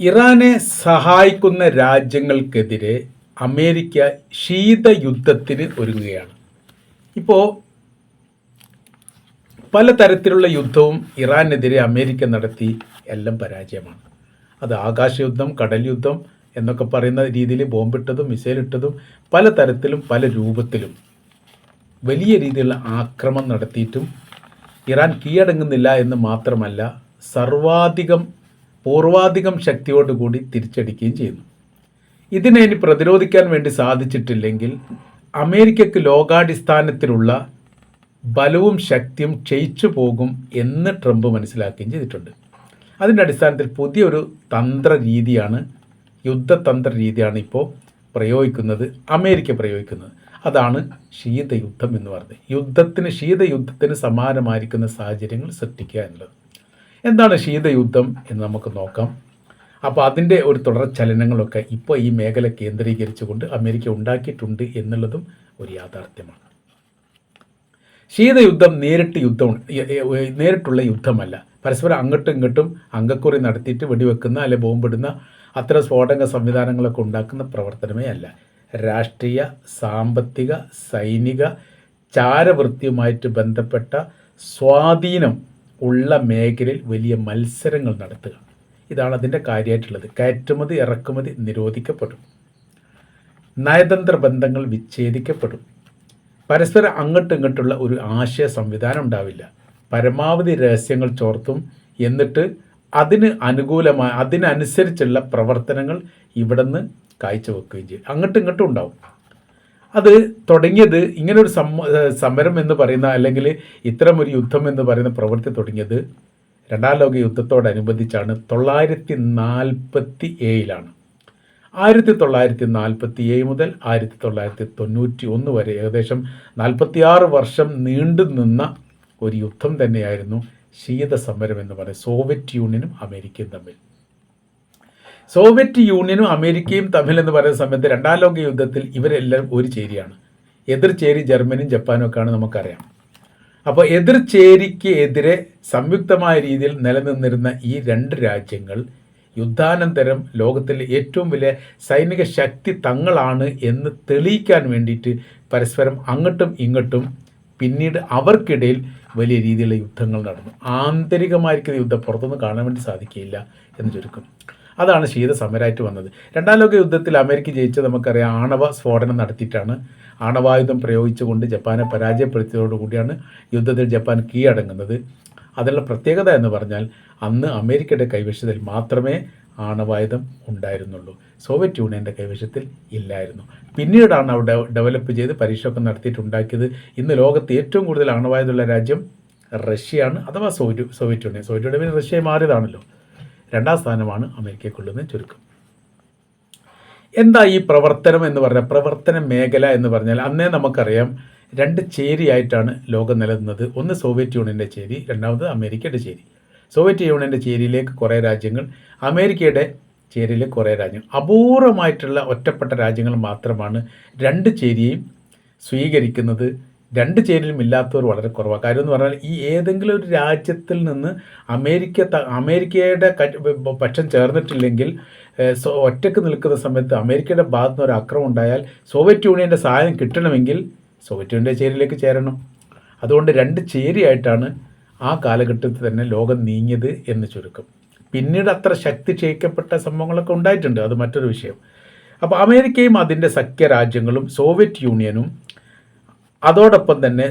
ഇറാനെ സഹായിക്കുന്ന രാജ്യങ്ങൾക്കെതിരെ അമേരിക്ക ശീതയുദ്ധത്തിന് ഒരുങ്ങുകയാണ്. ഇപ്പോൾ പലതരത്തിലുള്ള യുദ്ധവും ഇറാനെതിരെ അമേരിക്ക നടത്തി, എല്ലാം പരാജയമാണ്. അത് ആകാശയുദ്ധം, കടൽ യുദ്ധം എന്നൊക്കെ പറയുന്ന രീതിയിൽ ബോംബിട്ടതും മിസൈലിട്ടതും പലതരത്തിലും പല രൂപത്തിലും വലിയ രീതിയിലുള്ള ആക്രമണം നടത്തിയിട്ടും ഇറാൻ കീഴടങ്ങുന്നില്ല എന്ന് മാത്രമല്ല, പൂർവാധികം ശക്തിയോടുകൂടി തിരിച്ചടിക്കുകയും ചെയ്യുന്നു. ഇതിനെ ഇനി പ്രതിരോധിക്കാൻ വേണ്ടി സാധിച്ചിട്ടില്ലെങ്കിൽ അമേരിക്കയ്ക്ക് ലോകാടിസ്ഥാനത്തിലുള്ള ബലവും ശക്തിയും ക്ഷയിച്ചു പോകും എന്ന് ട്രംപ് മനസ്സിലാക്കുകയും ചെയ്തിട്ടുണ്ട്. അതിൻ്റെ അടിസ്ഥാനത്തിൽ പുതിയൊരു യുദ്ധതന്ത്ര രീതിയാണ് ഇപ്പോൾ അമേരിക്ക പ്രയോഗിക്കുന്നത്. അതാണ് ശീതയുദ്ധം എന്ന് പറയുന്നത്. ശീതയുദ്ധത്തിന് സമാനമായിരിക്കുന്ന സാഹചര്യങ്ങൾ സൃഷ്ടിക്കുക എന്നുള്ളത്. എന്താണ് ശീതയുദ്ധം എന്ന് നമുക്ക് നോക്കാം. അപ്പോൾ അതിൻ്റെ ഒരു തുടർ ചലനങ്ങളൊക്കെ ഇപ്പോൾ ഈ മേഖല കേന്ദ്രീകരിച്ചുകൊണ്ട് അമേരിക്ക ഉണ്ടാക്കിയിട്ടുണ്ട് എന്നുള്ളതും ഒരു യാഥാർത്ഥ്യമാണ്. ശീതയുദ്ധം നേരിട്ടുള്ള യുദ്ധമല്ല. പരസ്പരം അങ്ങോട്ടും ഇങ്ങോട്ടും അങ്കക്കുറി നടത്തിയിട്ട് വെടിവെക്കുന്ന അല്ലെ ബോംബിടുന്ന അത്തരം സ്ഫോടക സംവിധാനങ്ങളൊക്കെ ഉണ്ടാക്കുന്ന പ്രവർത്തനമേ അല്ല. രാഷ്ട്രീയ, സാമ്പത്തിക, സൈനിക, ചാരവൃത്തിയുമായിട്ട് ബന്ധപ്പെട്ട സ്വാധീനം ഉള്ള മേഖലയിൽ വലിയ മത്സരങ്ങൾ നടത്തുക. ഇതാണ് അതിൻ്റെ കാര്യമായിട്ടുള്ളത്. കയറ്റുമതി ഇറക്കുമതി നിരോധിക്കപ്പെടും, നയതന്ത്ര ബന്ധങ്ങൾ വിച്ഛേദിക്കപ്പെടും, പരസ്പരം അങ്ങോട്ടും ഇങ്ങോട്ടുള്ള ഒരു ആശയ സംവിധാനം ഉണ്ടാവില്ല, പരമാവധി രഹസ്യങ്ങൾ ചോർത്തും, എന്നിട്ട് അതിനനുസരിച്ചുള്ള പ്രവർത്തനങ്ങൾ ഇവിടുന്ന് കാഴ്ചവെക്കുകയും ചെയ്യും. അങ്ങോട്ടും ഇങ്ങോട്ടും ഉണ്ടാവും. അത് തുടങ്ങിയത് ഇങ്ങനൊരു സമരം എന്ന് പറയുന്ന, അല്ലെങ്കിൽ ഇത്തരം ഒരു യുദ്ധം എന്ന് പറയുന്ന പ്രവൃത്തി തുടങ്ങിയത് രണ്ടാം ലോക യുദ്ധത്തോടനുബന്ധിച്ചാണ്. 1947 1947 മുതൽ 1991 വരെ ഏകദേശം 46 വർഷം നീണ്ടു നിന്ന ഒരു യുദ്ധം തന്നെയായിരുന്നു ശീതസമരം എന്ന് പറയുന്നത്. സോവിയറ്റ് യൂണിയനും അമേരിക്കയും തമ്മിൽ എന്ന് പറയുന്ന സമയത്ത് രണ്ടാം ലോക യുദ്ധത്തിൽ ഇവരെല്ലാം ഒരു ചേരിയാണ്. എതിർചേരി ജർമ്മനിയും ജപ്പാനും ഒക്കെയാണ് നമുക്കറിയാം. അപ്പോൾ എതിർചേരിക്ക് എതിരെ സംയുക്തമായ രീതിയിൽ നിലനിന്നിരുന്ന ഈ രണ്ട് രാജ്യങ്ങൾ യുദ്ധാനന്തരം ലോകത്തിലെ ഏറ്റവും വലിയ സൈനിക ശക്തി തങ്ങളാണ് എന്ന് തെളിയിക്കാൻ വേണ്ടിയിട്ട് പരസ്പരം അങ്ങോട്ടും ഇങ്ങോട്ടും പിന്നീട് അവർക്കിടയിൽ വലിയ രീതിയിലുള്ള യുദ്ധങ്ങൾ നടന്നു. ആന്തരികമായിരിക്കുന്ന യുദ്ധം പുറത്തൊന്നും കാണാൻ വേണ്ടി സാധിക്കുകയില്ല എന്ന് ചുരുക്കം. അതാണ് ശീതസമരമായിട്ട് വന്നത്. രണ്ടാം ലോക യുദ്ധത്തിൽ അമേരിക്ക ജയിച്ചത് നമുക്കറിയാം. ആണവ സ്ഫോടനം നടത്തിയിട്ടാണ്. ആണവായുധം പ്രയോഗിച്ചുകൊണ്ട് ജപ്പാനെ പരാജയപ്പെടുത്തിയതോടുകൂടിയാണ് യുദ്ധത്തിൽ ജപ്പാൻ കീഴടങ്ങുന്നത്. അതിനുള്ള പ്രത്യേകത എന്ന് പറഞ്ഞാൽ അന്ന് അമേരിക്കയുടെ കൈവശത്തിൽ മാത്രമേ ആണവായുധം ഉണ്ടായിരുന്നുള്ളൂ. സോവിയറ്റ് യൂണിയൻ്റെ കൈവശത്തിൽ ഇല്ലായിരുന്നു. പിന്നീടാണ് അവിടെ ഡെവലപ്പ് ചെയ്ത് പരീക്ഷയൊക്കെ നടത്തിയിട്ടുണ്ടാക്കിയത്. ഇന്ന് ലോകത്ത് ഏറ്റവും കൂടുതൽ ആണവായുധമുള്ള രാജ്യം റഷ്യയാണ്, അഥവാ സോവിയറ്റ് യൂണിയൻ. സോവിയറ്റ് യൂണിയൻ പിന്നെ റഷ്യ മാറിയതാണല്ലോ. രണ്ടാം സ്ഥാനമാണ് അമേരിക്കയ്ക്കുള്ളതെന്ന് ചുരുക്കം. എന്താ ഈ പ്രവർത്തനം എന്ന് പറഞ്ഞാൽ, പ്രവർത്തന മേഖല എന്ന് പറഞ്ഞാൽ അന്നേ നമുക്കറിയാം രണ്ട് ചേരിയായിട്ടാണ് ലോകം നിലനിന്നത്. ഒന്ന് സോവിയറ്റ് യൂണിയൻ്റെ ചേരി, രണ്ടാമത് അമേരിക്കയുടെ ചേരി. സോവിയറ്റ് യൂണിയൻ്റെ ചേരിയിലേക്ക് കുറേ രാജ്യങ്ങൾ, അമേരിക്കയുടെ ചേരിയിലേക്ക് കുറേ രാജ്യങ്ങൾ. അപൂർവമായിട്ടുള്ള ഒറ്റപ്പെട്ട രാജ്യങ്ങൾ മാത്രമാണ് രണ്ട് ചേരിയെയും സ്വീകരിക്കുന്നത്. രണ്ട് ചേരിയിലും ഇല്ലാത്തവർ വളരെ കുറവാണ്. കാര്യം എന്ന് പറഞ്ഞാൽ ഈ ഏതെങ്കിലും ഒരു രാജ്യത്തിൽ നിന്ന് അമേരിക്കയുടെ പക്ഷം ചേർന്നിട്ടില്ലെങ്കിൽ, ഒറ്റക്ക് നിൽക്കുന്ന സമയത്ത് അമേരിക്കയുടെ ഭാഗത്ത് നിന്ന് ഒരു ആക്രമണം ഉണ്ടായാൽ സോവിയറ്റ് യൂണിയൻ്റെ സഹായം കിട്ടണമെങ്കിൽ സോവിയറ്റ് യൂണിയൻ്റെ ചേരിയിലേക്ക് ചേരണം. അതുകൊണ്ട് രണ്ട് ചേരിയായിട്ടാണ് ആ കാലഘട്ടത്തിൽ തന്നെ ലോകം നീങ്ങിയത് എന്ന് ചുരുക്കം. പിന്നീട് അത്ര ശക്തി ക്ഷയിക്കപ്പെട്ട സംഭവങ്ങളൊക്കെ ഉണ്ടായിട്ടുണ്ട്, അത് മറ്റൊരു വിഷയം. അപ്പോൾ അമേരിക്കയും അതിൻ്റെ സഖ്യരാജ്യങ്ങളും സോവിയറ്റ് യൂണിയനും അതോടൊപ്പം തന്നെ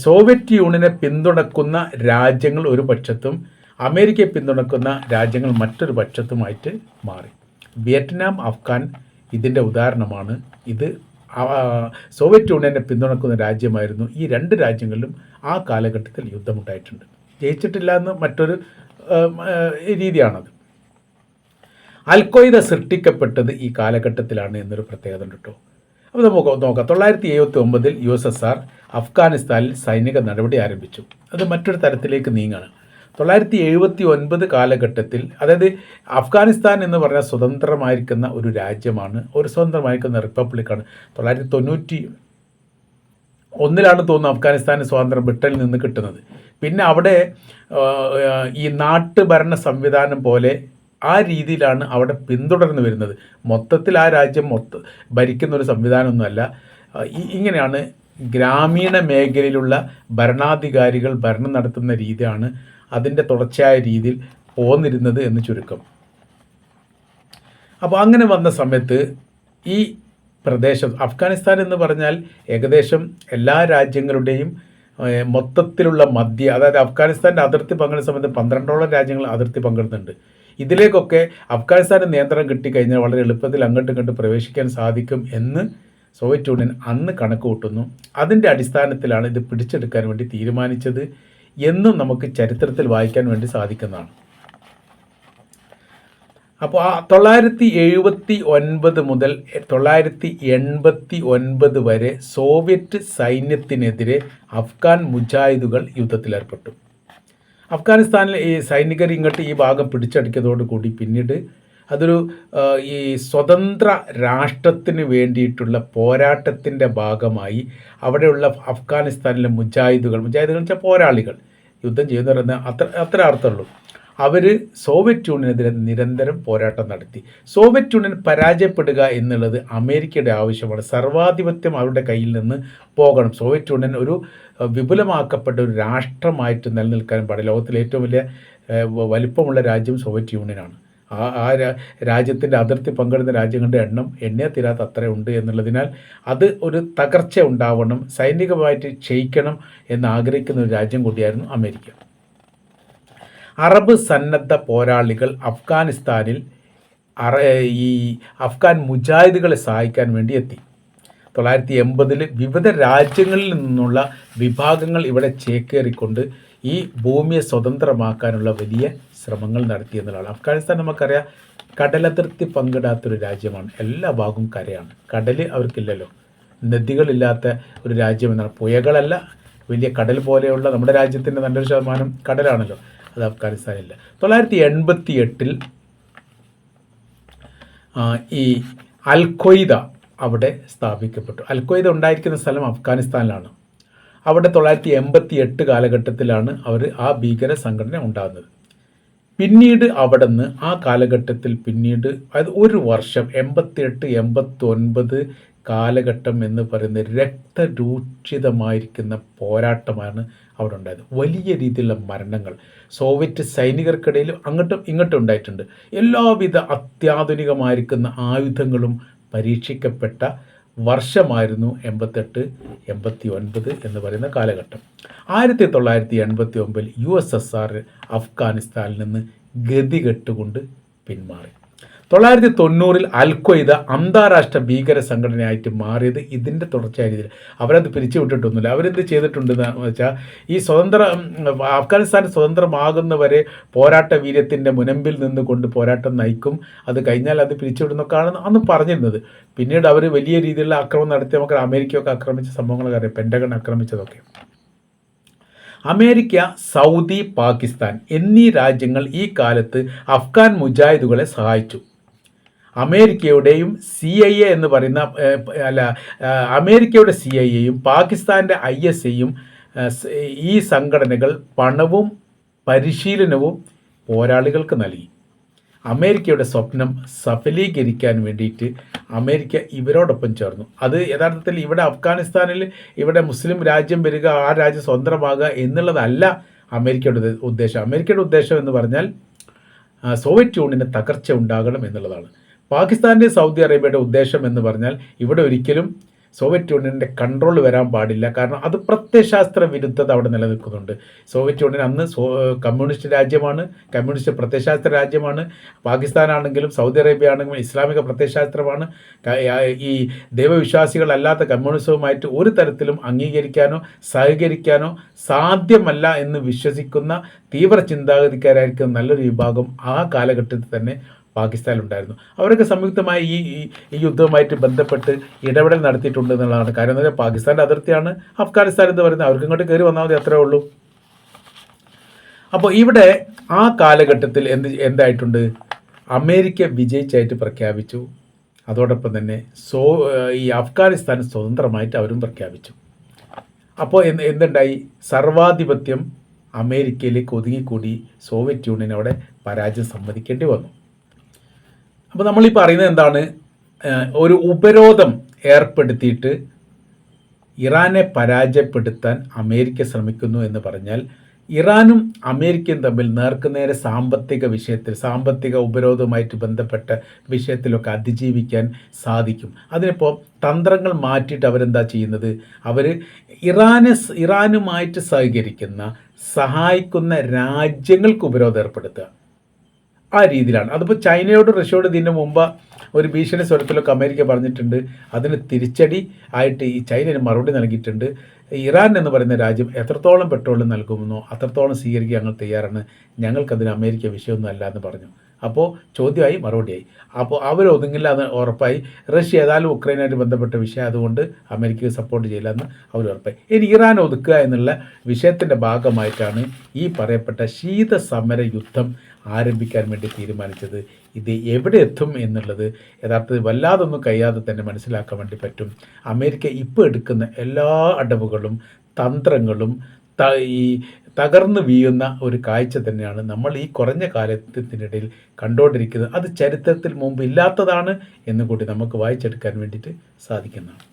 സോവിയറ്റ് യൂണിയനെ പിന്തുണക്കുന്ന രാജ്യങ്ങൾ ഒരു പക്ഷത്തും അമേരിക്കയെ പിന്തുണക്കുന്ന രാജ്യങ്ങൾ മറ്റൊരു പക്ഷത്തുമായിട്ട് മാറി. വിയറ്റ്നാം, അഫ്ഗാൻ ഇതിൻ്റെ ഉദാഹരണമാണ്. ഇത് സോവിയറ്റ് യൂണിയനെ പിന്തുണക്കുന്ന രാജ്യമായിരുന്നു. ഈ രണ്ട് രാജ്യങ്ങളിലും ആ കാലഘട്ടത്തിൽ യുദ്ധമുണ്ടായിട്ടുണ്ട്. ജയിച്ചിട്ടില്ല എന്ന് മറ്റൊരു രീതിയാണത്. അൽ-ഖ്വയ്ദ സൃഷ്ടിക്കപ്പെട്ടത് ഈ കാലഘട്ടത്തിലാണ് എന്നൊരു പ്രത്യേകത ഉണ്ട് കേട്ടോ. അപ്പോൾ നമുക്ക് നോക്കാം. 1979 USSR അഫ്ഗാനിസ്ഥാനിൽ സൈനിക നടപടി ആരംഭിച്ചു. അത് മറ്റൊരു തരത്തിലേക്ക് നീങ്ങാണ്. 1979 കാലഘട്ടത്തിൽ, അതായത് അഫ്ഗാനിസ്ഥാൻ എന്ന് പറഞ്ഞാൽ സ്വതന്ത്രമായിരിക്കുന്ന ഒരു രാജ്യമാണ്, ഒരു സ്വതന്ത്രമായിരിക്കുന്ന റിപ്പബ്ലിക്കാണ്. 1991 തോന്നുന്നു അഫ്ഗാനിസ്ഥാന് സ്വാതന്ത്ര്യം ബ്രിട്ടനിൽ നിന്ന് കിട്ടുന്നത്. പിന്നെ അവിടെ ഈ നാട്ടുഭരണ സംവിധാനം പോലെ ആ രീതിയിലാണ് അവിടെ പിന്തുടർന്ന് വരുന്നത്. മൊത്തത്തിൽ ആ രാജ്യം ഭരിക്കുന്ന ഒരു സംവിധാനമൊന്നുമല്ല. ഇങ്ങനെയാണ് ഗ്രാമീണ മേഖലയിലുള്ള ഭരണാധികാരികൾ ഭരണം നടത്തുന്ന രീതിയാണ് അതിൻ്റെ തുടർച്ചയായ രീതിയിൽ പോന്നിരുന്നത് എന്ന് ചുരുക്കം. അപ്പോൾ അങ്ങനെ വന്ന സമയത്ത് ഈ പ്രദേശം അഫ്ഗാനിസ്ഥാൻ എന്ന് പറഞ്ഞാൽ ഏകദേശം എല്ലാ രാജ്യങ്ങളുടെയും മൊത്തത്തിലുള്ള അതായത് അഫ്ഗാനിസ്ഥാൻ്റെ അതിർത്തി പങ്കിടുന്ന സമയത്ത് 12ഓളം രാജ്യങ്ങൾ അതിർത്തി പങ്കിടുന്നുണ്ട്. ഇതിലേക്കൊക്കെ അഫ്ഗാനിസ്ഥാന് നിയന്ത്രണം കിട്ടിക്കഴിഞ്ഞാൽ വളരെ എളുപ്പത്തിൽ അങ്ങോട്ടും ഇങ്ങോട്ട് പ്രവേശിക്കാൻ സാധിക്കും എന്ന് സോവിയറ്റ് യൂണിയൻ അന്ന് കണക്ക് കൂട്ടുന്നു. അതിൻ്റെ അടിസ്ഥാനത്തിലാണ് ഇത് പിടിച്ചെടുക്കാൻ വേണ്ടി തീരുമാനിച്ചത് എന്നും നമുക്ക് ചരിത്രത്തിൽ വായിക്കാൻ വേണ്ടി സാധിക്കുന്നതാണ്. അപ്പോൾ 979 മുതൽ 989 വരെ സോവിയറ്റ് സൈന്യത്തിനെതിരെ അഫ്ഗാൻ മുജാഹിദുകൾ യുദ്ധത്തിലേർപ്പെട്ടു. അഫ്ഗാനിസ്ഥാനിൽ ഈ സൈനികർ ഇങ്ങോട്ട് ഈ ഭാഗം പിടിച്ചടക്കിയതോടുകൂടി പിന്നീട് അതൊരു ഈ സ്വതന്ത്ര രാഷ്ട്രത്തിന് വേണ്ടിയിട്ടുള്ള പോരാട്ടത്തിൻ്റെ ഭാഗമായി അവിടെയുള്ള അഫ്ഗാനിസ്ഥാനിലെ മുജാഹിദുകൾ വെച്ചാൽ പോരാളികൾ, യുദ്ധം ചെയ്യുന്നവരെന്ന് അത്ര അർത്ഥമുള്ളൂ. അവർ സോവിയറ്റ് യൂണിയനെതിരെ നിരന്തരം പോരാട്ടം നടത്തി. സോവിയറ്റ് യൂണിയൻ പരാജയപ്പെടുക എന്നുള്ളത് അമേരിക്കയുടെ ആവശ്യമാണ്. സർവാധിപത്യം അവരുടെ കയ്യിൽ നിന്ന് പോകണം. സോവിയറ്റ് യൂണിയൻ ഒരു വിപുലമാക്കപ്പെട്ട ഒരു രാഷ്ട്രമായിട്ട് നിലനിൽക്കാൻ പാടില്ല. ലോകത്തിലെ ഏറ്റവും വലിയ വലിപ്പമുള്ള രാജ്യം സോവിയറ്റ് യൂണിയനാണ്. ആ രാജ്യത്തിൻ്റെ അതിർത്തി പങ്കിടുന്ന രാജ്യങ്ങളുടെ എണ്ണം തീരാത്ത അത്രയുണ്ട് എന്നുള്ളതിനാൽ അത് ഒരു തകർച്ച ഉണ്ടാവണം, സൈനികമായിട്ട് ക്ഷയിക്കണം എന്ന് ആഗ്രഹിക്കുന്ന ഒരു രാജ്യം കൂടിയായിരുന്നു അമേരിക്ക. അറബ് സന്നദ്ധ പോരാളികൾ അഫ്ഗാനിസ്ഥാനിൽ ഈ അഫ്ഗാൻ മുജാഹിദുകളെ സഹായിക്കാൻ വേണ്ടി എത്തി. 980 വിവിധ രാജ്യങ്ങളിൽ നിന്നുള്ള വിഭാഗങ്ങൾ ഇവിടെ ചേക്കേറിക്കൊണ്ട് ഈ ഭൂമിയെ സ്വതന്ത്രമാക്കാനുള്ള വലിയ ശ്രമങ്ങൾ നടത്തി എന്നുള്ളതാണ്. അഫ്ഗാനിസ്ഥാൻ നമുക്കറിയാം കടലതിർത്തി പങ്കിടാത്തൊരു രാജ്യമാണ്. എല്ലാ ഭാഗവും കരയാണ്. കടൽ അവർക്കില്ലല്ലോ, നദികളില്ലാത്ത ഒരു രാജ്യം എന്നാണ്. പുഴകളല്ല, വലിയ കടൽ പോലെയുള്ള നമ്മുടെ രാജ്യത്തിൻ്റെ നല്ലൊരു ശതമാനം കടലാണല്ലോ, അത് അഫ്ഗാനിസ്ഥാനില്ല. 988 ഈ അൽ ഖ്വയ്ദ അവിടെ സ്ഥാപിക്കപ്പെട്ടു. അൽ ഖ്വയ്ദ ഉണ്ടായിരിക്കുന്ന സ്ഥലം അഫ്ഗാനിസ്ഥാനിലാണ്. അവിടെ 988 കാലഘട്ടത്തിലാണ് ആ ഭീകര സംഘടന ഉണ്ടാകുന്നത്. പിന്നീട് അവിടെ നിന്ന് ആ കാലഘട്ടത്തിൽ പിന്നീട് അതായത് ഒരു വർഷം 88-89 കാലഘട്ടം എന്ന് പറയുന്ന രക്തരൂക്ഷിതമായിരിക്കുന്ന പോരാട്ടമാണ് അവിടെ ഉണ്ടായത്. വലിയ രീതിയിലുള്ള മരണങ്ങൾ സോവിയറ്റ് സൈനികർക്കിടയിൽ അങ്ങോട്ടും ഇങ്ങോട്ടും ഉണ്ടായിട്ടുണ്ട്. എല്ലാവിധ അത്യാധുനികമായിരിക്കുന്ന ആയുധങ്ങളും പരീക്ഷിക്കപ്പെട്ട വർഷമായിരുന്നു 88-89 എന്ന് പറയുന്ന കാലഘട്ടം. 1989 USSR അഫ്ഗാനിസ്ഥാനിൽ നിന്ന് ഗതികെട്ടുകൊണ്ട് പിന്മാറി. 1990 അൽ ഖ്വയ്ദ അന്താരാഷ്ട്ര ഭീകര സംഘടനയായിട്ട് മാറിയത് ഇതിൻ്റെ തുടർച്ചയായ രീതിയിൽ. അവരത് പിരിച്ചുവിട്ടിട്ടൊന്നുമില്ല. അവരെന്ത് ചെയ്തിട്ടുണ്ടെന്ന് വെച്ചാൽ ഈ അഫ്ഗാനിസ്ഥാൻ സ്വതന്ത്രമാകുന്നവരെ പോരാട്ട വീര്യത്തിൻ്റെ മുനമ്പിൽ നിന്നുകൊണ്ട് പോരാട്ടം നയിക്കും, അത് കഴിഞ്ഞാൽ അത് പിരിച്ചുവിടുന്നൊക്കെയാണ് അന്ന് പറഞ്ഞിരുന്നത്. പിന്നീട് അവർ വലിയ രീതിയിലുള്ള ആക്രമണം നടത്തി. നമുക്ക് അമേരിക്കയൊക്കെ ആക്രമിച്ച സംഭവങ്ങളൊക്കെ അറിയാം, പെൻറ്റഗൺ ആക്രമിച്ചതൊക്കെ. അമേരിക്ക, സൗദി, പാകിസ്ഥാൻ എന്നീ രാജ്യങ്ങൾ ഈ കാലത്ത് അഫ്ഗാൻ മുജാഹിദുകളെ സഹായിച്ചു. അമേരിക്കയുടെയും CIA എന്ന് പറയുന്ന അമേരിക്കയുടെ CIA-യും പാകിസ്ഥാൻ്റെ ISIയും ഈ സംഘടനകൾ പണവും പരിശീലനവും പോരാളികൾക്ക് നൽകി. അമേരിക്കയുടെ സ്വപ്നം സഫലീകരിക്കാൻ വേണ്ടിയിട്ട് അമേരിക്ക ഇവരോടൊപ്പം ചേർന്നു. അത് യഥാർത്ഥത്തിൽ ഇവിടെ അഫ്ഗാനിസ്ഥാനിൽ ഇവിടെ മുസ്ലിം രാജ്യം വരിക, ആ രാജ്യം സ്വതന്ത്രമാകുക എന്നുള്ളതല്ല അമേരിക്കയുടെ ഉദ്ദേശം. അമേരിക്കയുടെ ഉദ്ദേശം എന്ന് പറഞ്ഞാൽ സോവിയറ്റ് യൂണിയന് തകർച്ച ഉണ്ടാകണം എന്നുള്ളതാണ്. പാകിസ്ഥാൻ്റെയും സൗദി അറേബ്യയുടെ ഉദ്ദേശം എന്ന് പറഞ്ഞാൽ ഇവിടെ ഒരിക്കലും സോവിയറ്റ് യൂണിയൻ്റെ കൺട്രോൾ വരാൻ പാടില്ല. കാരണം അത് പ്രത്യയശാസ്ത്ര വിരുദ്ധത അവിടെ നിലനിൽക്കുന്നുണ്ട്. സോവിയറ്റ് യൂണിയൻ അന്ന് കമ്മ്യൂണിസ്റ്റ് രാജ്യമാണ്, കമ്മ്യൂണിസ്റ്റ് പ്രത്യയശാസ്ത്ര രാജ്യമാണ്. പാകിസ്ഥാനാണെങ്കിലും സൗദി അറേബ്യ ആണെങ്കിലും ഇസ്ലാമിക പ്രത്യയശാസ്ത്രമാണ്. ഈ ദൈവവിശ്വാസികളല്ലാത്ത കമ്മ്യൂണിസവുമായിട്ട് ഒരു തരത്തിലും അംഗീകരിക്കാനോ സഹകരിക്കാനോ സാധ്യമല്ല എന്ന് വിശ്വസിക്കുന്ന തീവ്ര ചിന്താഗതിക്കാരായിരിക്കും നല്ലൊരു വിഭാഗം ആ കാലഘട്ടത്തിൽ തന്നെ പാകിസ്ഥാനിലുണ്ടായിരുന്നു. അവരൊക്കെ സംയുക്തമായി ഈ യുദ്ധവുമായിട്ട് ബന്ധപ്പെട്ട് ഇടപെടൽ നടത്തിയിട്ടുണ്ട് എന്നുള്ളതാണ്. കാര്യം എന്ന് പറഞ്ഞാൽ പാകിസ്ഥാൻ്റെ അതിർത്തിയാണ് അഫ്ഗാനിസ്ഥാൻ എന്ന് പറയുന്നത്. അവർക്ക് ഇങ്ങോട്ട് കയറി വന്നാൽ മതി, അത്രേ ഉള്ളൂ. അപ്പോൾ ഇവിടെ ആ കാലഘട്ടത്തിൽ എന്തായിട്ടുണ്ട്, അമേരിക്ക വിജയിച്ചായിട്ട് പ്രഖ്യാപിച്ചു. അതോടൊപ്പം തന്നെ ഈ അഫ്ഗാനിസ്ഥാൻ സ്വതന്ത്രമായിട്ട് അവരും പ്രഖ്യാപിച്ചു. അപ്പോൾ എന്തുണ്ടായി, സർവാധിപത്യം അമേരിക്കയിലേക്ക് ഒതുങ്ങിക്കൂടി സോവിയറ്റ് യൂണിയൻ അവിടെ പരാജയം സമ്മതിക്കേണ്ടി വന്നു. അപ്പോൾ നമ്മൾ ഈ പറയുന്നത് എന്താണ്? ഒരു ഉപരോധം ഏർപ്പെടുത്തിയിട്ട് ഇറാനെ പരാജയപ്പെടുത്താൻ അമേരിക്ക ശ്രമിക്കുന്നു എന്ന് പറഞ്ഞാൽ ഇറാനും അമേരിക്കയും തമ്മിൽ നേർക്കുനേരെ സാമ്പത്തിക വിഷയത്തിൽ, സാമ്പത്തിക ഉപരോധവുമായിട്ട് ബന്ധപ്പെട്ട വിഷയത്തിലൊക്കെ അതിജീവിക്കാൻ സാധിക്കും. അതിനിപ്പോൾ തന്ത്രങ്ങൾ മാറ്റിയിട്ട് അവരെന്താ ചെയ്യുന്നത്? അവർ ഇറാനുമായിട്ട് സഹകരിക്കുന്ന, സഹായിക്കുന്ന രാജ്യങ്ങൾക്ക് ഉപരോധം ഏർപ്പെടുത്തുക. ആ രീതിയിലാണ്. അതിപ്പോൾ ചൈനയോടും റഷ്യയോടും ഇതിന് മുമ്പ് ഒരു ഭീഷണി സ്വരത്തിലൊക്കെ അമേരിക്ക പറഞ്ഞിട്ടുണ്ട്. അതിന് തിരിച്ചടി ആയിട്ട് ഈ ചൈനന് മറുപടി നൽകിയിട്ടുണ്ട്. ഇറാൻ എന്ന് പറയുന്ന രാജ്യം എത്രത്തോളം പെട്രോൾ നൽകുമെന്നോ അത്രത്തോളം സ്വീകരിക്കാൻ ഞങ്ങൾ തയ്യാറാണ്, ഞങ്ങൾക്കതിന് അമേരിക്ക വിഷയമൊന്നും അല്ല എന്ന് പറഞ്ഞു. അപ്പോൾ ചോദ്യമായി, മറുപടിയായി. അപ്പോൾ അവർ ഒതുങ്ങില്ല എന്ന് ഉറപ്പായി. റഷ്യ ഏതായാലും ഉക്രൈനായിട്ട് ബന്ധപ്പെട്ട വിഷയം, അതുകൊണ്ട് അമേരിക്കയെ സപ്പോർട്ട് ചെയ്യില്ല എന്ന് അവർ ഉറപ്പായി. ഇനി ഇറാൻ ഒതുക്കുക എന്നുള്ള വിഷയത്തിൻ്റെ ഭാഗമായിട്ടാണ് ഈ പറയപ്പെട്ട ശീതസമര യുദ്ധം ആരംഭിക്കാൻ വേണ്ടി തീരുമാനിച്ചത്. ഇത് എവിടെ എത്തും എന്നുള്ളത് യഥാർത്ഥത്തിൽ വല്ലാതൊന്നും കഴിയാതെ തന്നെ മനസ്സിലാക്കാൻ വേണ്ടി പറ്റും. അമേരിക്ക ഇപ്പോൾ എടുക്കുന്ന എല്ലാ അടവുകളും തന്ത്രങ്ങളും ഈ തകർന്നു വീഴുന്ന ഒരു കാഴ്ച തന്നെയാണ് നമ്മൾ ഈ കുറഞ്ഞ കാലത്തിനിടയിൽ കണ്ടുകൊണ്ടിരിക്കുന്നത്. അത് ചരിത്രത്തിൽ മുമ്പ് ഇല്ലാത്തതാണ് എന്നുകൂടി നമുക്ക് വായിച്ചെടുക്കാൻ വേണ്ടിയിട്ട് സാധിക്കുന്നതാണ്.